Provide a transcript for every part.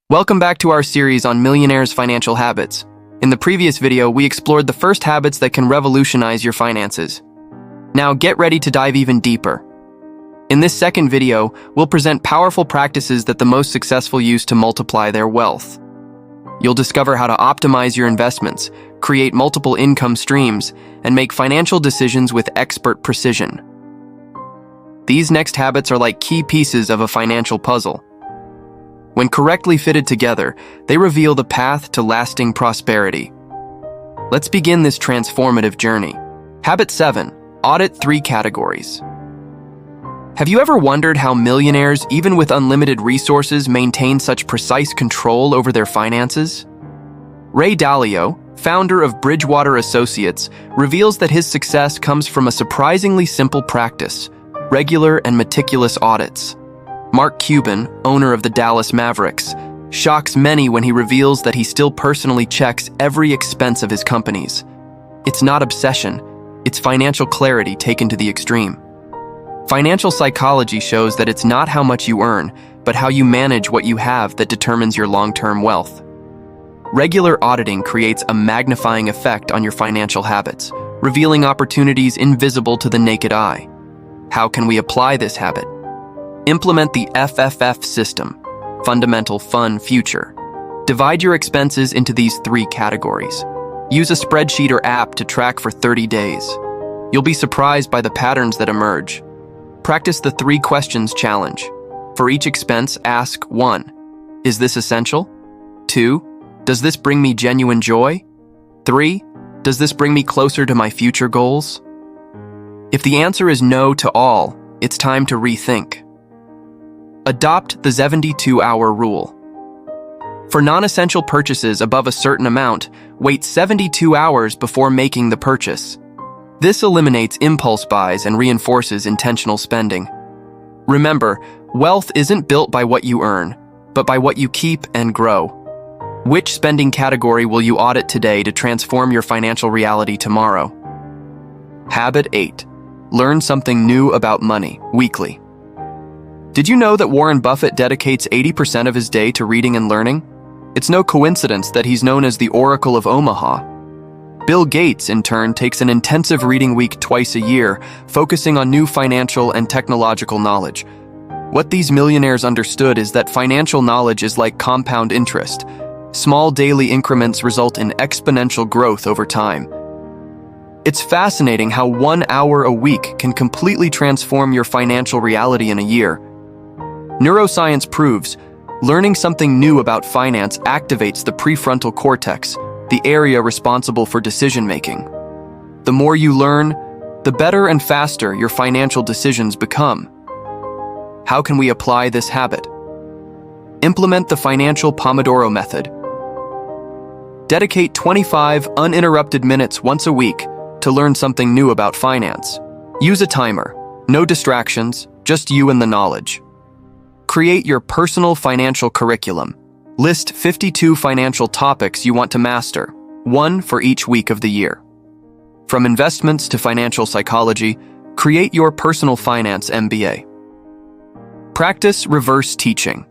Welcome back to our series on Millionaires' financial habits. In the previous video, we explored the first habits that can revolutionize your finances. Now get ready to dive even deeper. In this second video, we'll present powerful practices that the most successful use to multiply their wealth. You'll discover how to optimize your investments, create multiple income streams, and make financial decisions with expert precision. These next habits are like key pieces of a financial puzzle. When correctly fitted together, they reveal the path to lasting prosperity. Let's begin this transformative journey. Habit 7. Audit 3 categories. Have you ever wondered how millionaires, even with unlimited resources, maintain such precise control over their finances? Ray Dalio, founder of Bridgewater Associates, reveals that his success comes from a surprisingly simple practice: regular and meticulous audits. Mark Cuban, owner of the Dallas Mavericks, shocks many when he reveals that he still personally checks every expense of his companies. It's not obsession, it's financial clarity taken to the extreme. Financial psychology shows that it's not how much you earn, but how you manage what you have that determines your long-term wealth. Regular auditing creates a magnifying effect on your financial habits, revealing opportunities invisible to the naked eye. How can we apply this habit? Implement the FFF system, Fundamental Fun Future. Divide your expenses into these 3 categories. Use a spreadsheet or app to track for 30 days. You'll be surprised by the patterns that emerge. Practice the 3 questions challenge. For each expense, ask 1. Is this essential? 2. Does this bring me genuine joy? 3. Does this bring me closer to my future goals? If the answer is no to all, it's time to rethink. Adopt the 72-hour rule. For non-essential purchases above a certain amount, wait 72 hours before making the purchase. This eliminates impulse buys and reinforces intentional spending. Remember, wealth isn't built by what you earn, but by what you keep and grow. Which spending category will you audit today to transform your financial reality tomorrow? Habit 8. Learn something new about money weekly. Did you know that Warren Buffett dedicates 80% of his day to reading and learning? It's no coincidence that he's known as the Oracle of Omaha. Bill Gates, in turn, takes an intensive reading week twice a year, focusing on new financial and technological knowledge. What these millionaires understood is that financial knowledge is like compound interest. Small daily increments result in exponential growth over time. It's fascinating how 1 hour a week can completely transform your financial reality in a year. Neuroscience proves learning something new about finance activates the prefrontal cortex, the area responsible for decision-making. The more you learn, the better and faster your financial decisions become. How can we apply this habit? Implement the financial Pomodoro method. Dedicate 25 uninterrupted minutes once a week to learn something new about finance. Use a timer, no distractions, just you and the knowledge. Create your personal financial curriculum. List 52 financial topics you want to master, 1 for each week of the year. From investments to financial psychology, create your personal finance MBA. Practice reverse teaching.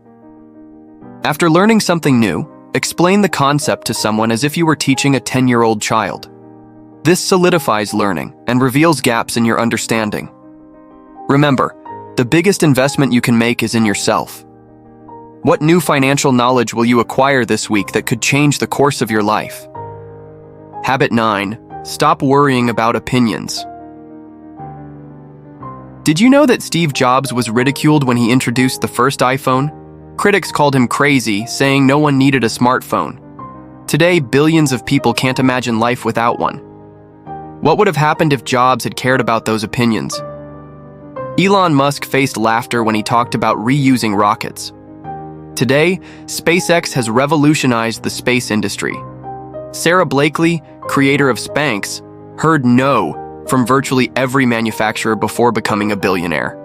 After learning something new, explain the concept to someone as if you were teaching a 10-year-old child. This solidifies learning and reveals gaps in your understanding. Remember, the biggest investment you can make is in yourself. What new financial knowledge will you acquire this week that could change the course of your life? Habit 9. Stop worrying about opinions. Did you know that Steve Jobs was ridiculed when he introduced the first iPhone? Critics called him crazy, saying no one needed a smartphone. Today, billions of people can't imagine life without one. What would have happened if Jobs had cared about those opinions? Elon Musk faced laughter when he talked about reusing rockets. Today, SpaceX has revolutionized the space industry. Sara Blakely, creator of Spanx, heard no from virtually every manufacturer before becoming a billionaire.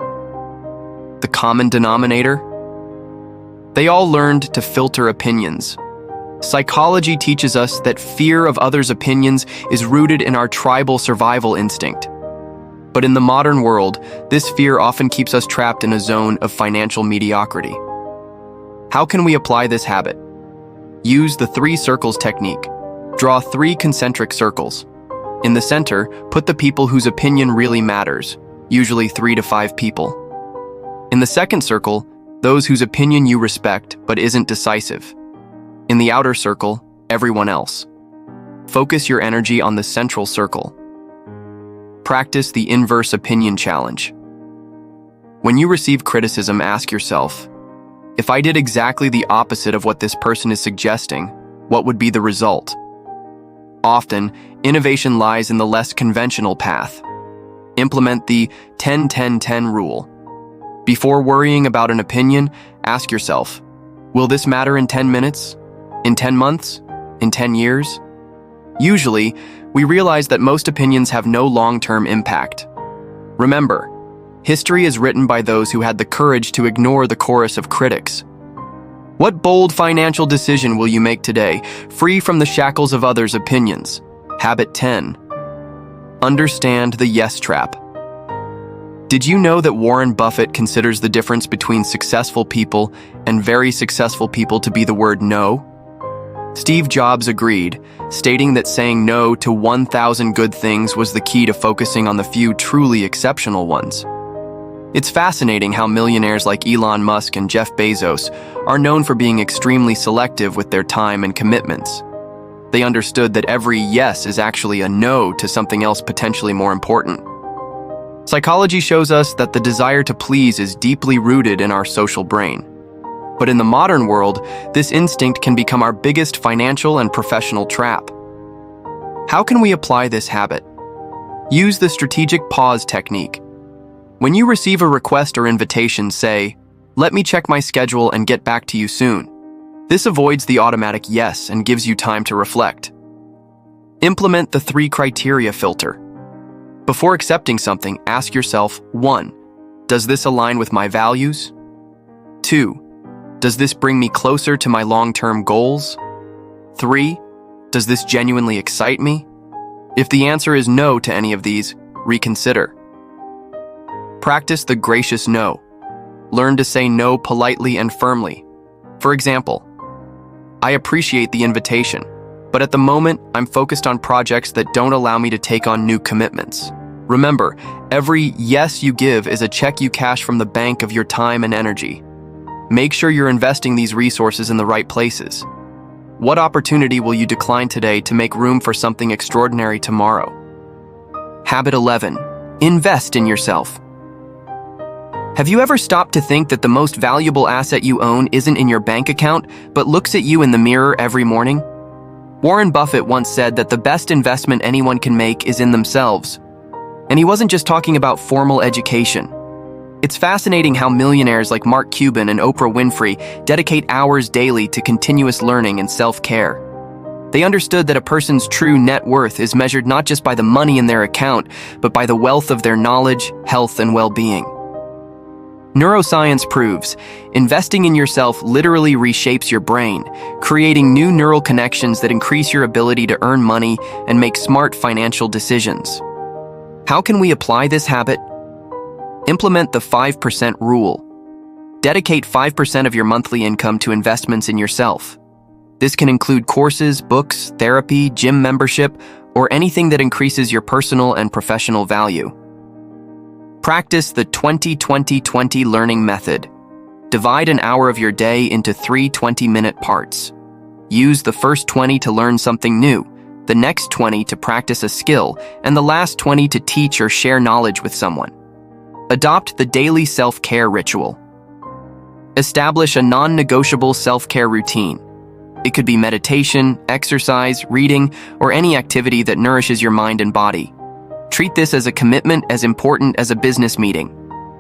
The common denominator? They all learned to filter opinions. Psychology teaches us that fear of others' opinions is rooted in our tribal survival instinct. But in the modern world, this fear often keeps us trapped in a zone of financial mediocrity. How can we apply this habit? Use the 3 circles technique. Draw 3 concentric circles. In the center, put the people whose opinion really matters, usually 3 to 5 people. In the second circle, those whose opinion you respect but isn't decisive. In the outer circle, everyone else. Focus your energy on the central circle. Practice the inverse opinion challenge. When you receive criticism, ask yourself, if I did exactly the opposite of what this person is suggesting, what would be the result? Often, innovation lies in the less conventional path. Implement the 10-10-10 rule. Before worrying about an opinion, ask yourself, will this matter in 10 minutes? In 10 months? In 10 years? Usually, we realize that most opinions have no long-term impact. Remember, history is written by those who had the courage to ignore the chorus of critics. What bold financial decision will you make today, free from the shackles of others' opinions? Habit 10. Understand the yes trap. Did you know that Warren Buffett considers the difference between successful people and very successful people to be the word no? Steve Jobs agreed, stating that saying no to 1,000 good things was the key to focusing on the few truly exceptional ones. It's fascinating how millionaires like Elon Musk and Jeff Bezos are known for being extremely selective with their time and commitments. They understood that every yes is actually a no to something else potentially more important. Psychology shows us that the desire to please is deeply rooted in our social brain. But in the modern world, this instinct can become our biggest financial and professional trap. How can we apply this habit? Use the strategic pause technique. When you receive a request or invitation, say, "Let me check my schedule and get back to you soon." This avoids the automatic yes and gives you time to reflect. Implement the 3 criteria filter. Before accepting something, ask yourself, 1. Does this align with my values? 2. Does this bring me closer to my long-term goals? 3. Does this genuinely excite me? If the answer is no to any of these, reconsider. Practice the gracious no. Learn to say no politely and firmly. For example, I appreciate the invitation, but at the moment, I'm focused on projects that don't allow me to take on new commitments. Remember, every yes you give is a check you cash from the bank of your time and energy. Make sure you're investing these resources in the right places. What opportunity will you decline today to make room for something extraordinary tomorrow? Habit 11. Invest in yourself. Have you ever stopped to think that the most valuable asset you own isn't in your bank account, but looks at you in the mirror every morning? Warren Buffett once said that the best investment anyone can make is in themselves. And he wasn't just talking about formal education. It's fascinating how millionaires like Mark Cuban and Oprah Winfrey dedicate hours daily to continuous learning and self-care. They understood that a person's true net worth is measured not just by the money in their account, but by the wealth of their knowledge, health, and well-being. Neuroscience proves investing in yourself literally reshapes your brain, creating new neural connections that increase your ability to earn money and make smart financial decisions. How can we apply this habit? Implement the 5% rule. Dedicate 5% of your monthly income to investments in yourself. This can include courses, books, therapy, gym membership, or anything that increases your personal and professional value. Practice the 20-20-20 learning method. Divide an hour of your day into 3 20-minute parts. Use the first 20 to learn something new, the next 20 to practice a skill, and the last 20 to teach or share knowledge with someone. Adopt the daily self-care ritual. Establish a non-negotiable self-care routine. It could be meditation, exercise, reading, or any activity that nourishes your mind and body. Treat this as a commitment as important as a business meeting.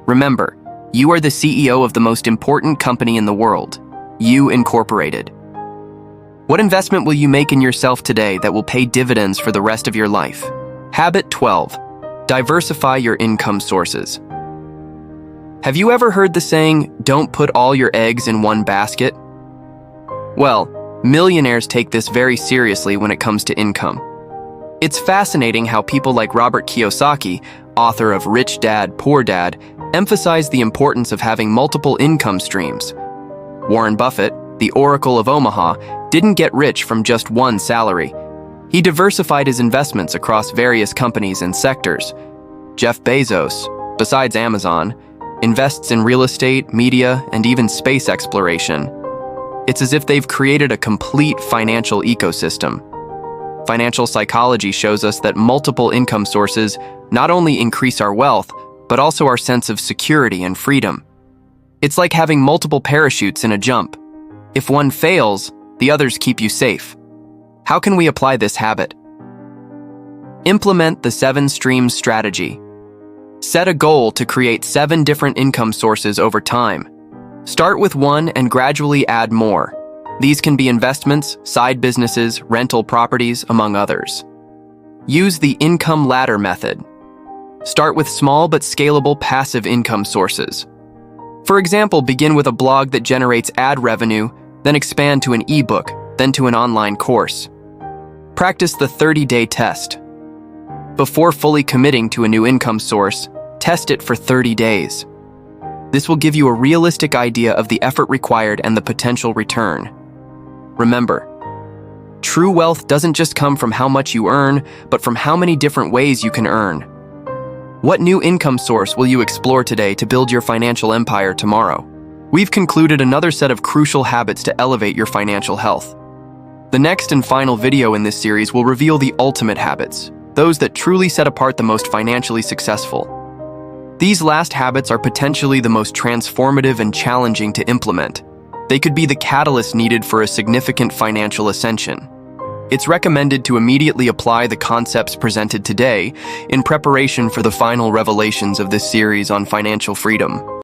Remember, you are the CEO of the most important company in the world, You Incorporated. What investment will you make in yourself today that will pay dividends for the rest of your life? Habit 12. Diversify your income sources. Have you ever heard the saying, "Don't put all your eggs in one basket"? Well, millionaires take this very seriously when it comes to income. It's fascinating how people like Robert Kiyosaki, author of Rich Dad, Poor Dad, emphasize the importance of having multiple income streams. Warren Buffett, the Oracle of Omaha, didn't get rich from just one salary. He diversified his investments across various companies and sectors. Jeff Bezos, besides Amazon, invests in real estate, media, and even space exploration. It's as if they've created a complete financial ecosystem. Financial psychology shows us that multiple income sources not only increase our wealth, but also our sense of security and freedom. It's like having multiple parachutes in a jump. If one fails, the others keep you safe. How can we apply this habit? Implement the 7 streams strategy. Set a goal to create 7 different income sources over time. Start with one and gradually add more. These can be investments, side businesses, rental properties, among others. Use the income ladder method. Start with small but scalable passive income sources. For example, begin with a blog that generates ad revenue, then expand to an ebook, then to an online course. Practice the 30-day test. Before fully committing to a new income source, test it for 30 days. This will give you a realistic idea of the effort required and the potential return. Remember, true wealth doesn't just come from how much you earn, but from how many different ways you can earn. What new income source will you explore today to build your financial empire tomorrow? We've concluded another set of crucial habits to elevate your financial health. The next and final video in this series will reveal the ultimate habits, those that truly set apart the most financially successful. These last habits are potentially the most transformative and challenging to implement. They could be the catalyst needed for a significant financial ascension. It's recommended to immediately apply the concepts presented today in preparation for the final revelations of this series on financial freedom.